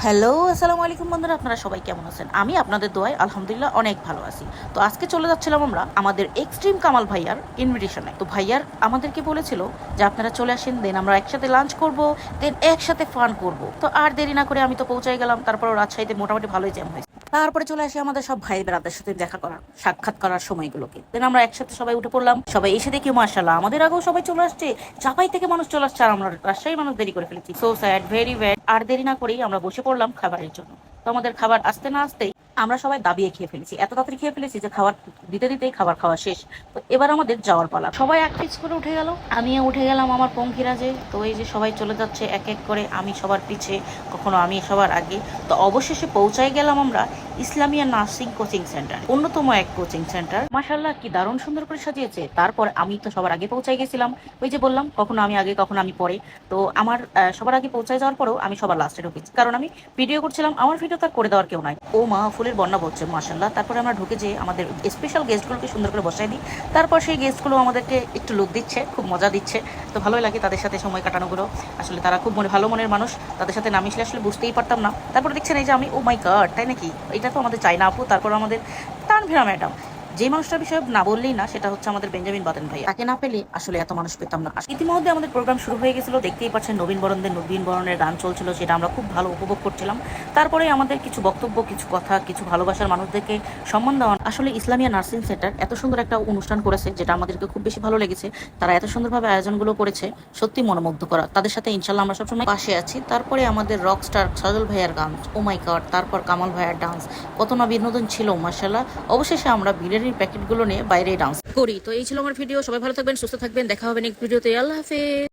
Hello, আসসালামু আলাইকুম বন্ধুরা, আপনারা সবাই কেমন আছেন? আমি আপনাদের দোয়ায় আলহামদুলিল্লাহ অনেক ভালো আছি। তো আজকে চলে যাচ্ছিলাম আমরা আমাদের এক্সট্রিম কামাল ভাইয়ার ইনভিটেশনে। তো ভাইয়ার আমাদেরকে বলেছিল যে আপনারা চলে আসেন, দেন আমরা একসাথে লাঞ্চ করব, দেন একসাথে ফান করব। তো আর দেরি না করে আমি তো পৌঁছাই গেলাম। তারপর রাজশাহীতে মোটামুটি ভালোই জ্যাম হয়েছে। তারপরে চলে আসি আমাদের সব ভাই বেড়াদের সাথে দেখা করার, সাক্ষাৎ করার সময়গুলোকে। দেন আমরা একসাথে সবাই উঠে পড়লাম। সবাই এসে দেখি মাশাআল্লাহ আমাদের আগেও সবাই চলে আসছে। চাপাই থেকে মানুষ চলে আসছে আর আমরা রাজশাহী মানুষ দেরি করে ফেলেছি। So sad, very bad. আর দেরি না করেই আমরা বসে পড়লাম খাবারের জন্য। তো আমাদের খাবার আসতে না আসতেই আমরা সবাই দাবিয়ে খেয়ে ফেলেছি, এত তাড়াতাড়ি খেয়ে ফেলেছি যে খাবার দিতে দিতেই খাবার খাওয়া শেষ। তো এবার আমাদের যাওয়ার পালা। সবাই এক পিছ করে উঠে গেল, আমিও উঠে গেলাম আমার পঙ্খিরাজে। তো এই যে সবাই চলে যাচ্ছে এক এক করে, আমি সবার পিছে, কখনো আমি সবার আগে। তো অবশেষে পৌঁছাই গেলাম আমরা ইসলামিয়া নার্সিং কোচিং সেন্টার, অন্যতম এক কোচিং সেন্টার। মাশাআল্লাহ কি দারুণ সুন্দর করে সাজিয়েছে। তারপর আমি তো সবার আগে পৌঁছাই গেছিলাম। ওই যে বললাম কখনো আমি আগে কখনো আমি পরে। তো আমার সবার আগে পৌঁছায় যাওয়ার পরেও আমি সবার লাস্টে ঢুকেছি, কারণ আমি ভিডিও করছিলাম, আমার ভিডিও তার করে দেওয়ার কেউ নাই। ও মা, ফুলের বন্যা বলছে মাশাআল্লাহ। তারপরে আমরা ঢুকে যেয়ে আমাদের স্পেশাল গেস্টগুলোকে সুন্দর করে বসাই দিই। তারপর সেই গেস্টগুলো আমাদেরকে একটু লুক দিচ্ছে, খুব মজা দিচ্ছে। তো ভালোই লাগে তাদের সাথে সময় কাটানোগুলো। আসলে তারা খুব ভালো মনের মানুষ। তাদের সাথে না মিশলে আসলে বুঝতেই পারতাম না। তারপরে দেখছেন এই যে আমি, ও মাই গড, তাই নাকি? এটা তো আমাদের চাইনা আপু। তারপর আমাদের তানভীরা ম্যাডাম। যে মানুষটার বিষয়ে না বললেই না, সেটা হচ্ছে আমাদের বেঞ্জামিন বাতেন ভাই। তাকে না পেলে আসলে এত মানুষ পেতাম না। ইতিমধ্যে আমাদের প্রোগ্রাম শুরু হয়ে গেছিল, দেখতেই পাচ্ছেন নবীন বরণের গান চলছিল, সেটা আমরা খুব ভালো উপভোগ করছিলাম। তারপরে আমাদের কিছু বক্তব্য, কিছু কথা, কিছু ভালোবাসার মানুষদেরকে সম্মান দেওয়া। আসলে ইসলামিয়া নার্সিং সেন্টার এত সুন্দর একটা অনুষ্ঠান করেছে, যেটা আমাদেরকে খুব বেশি ভালো লেগেছে। তারা এত সুন্দরভাবে আয়োজনগুলো করেছে, সত্যি মনোমুগ্ধ করা। তাদের সাথে ইনশাল্লাহ আমরা সবসময় পাশে আছি। তারপরে আমাদের রক স্টার সজল ভাইয়ার গান, ও মাই গড। তারপর কামাল ভাইয়ার ডান্স, কত না বিনোদন ছিল মাশাআল্লাহ। অবশেষে আমরা বিরিয়ানির প্যাকেটগুলো নিয়ে বাইরে ডান্স করি। তো এই ছিল আমার ভিডিও। সবাই ভালো থাকবেন, সুস্থ থাকবেন, দেখা হবে নেক্সট ভিডিওতে। আল্লাহ হাফেজ।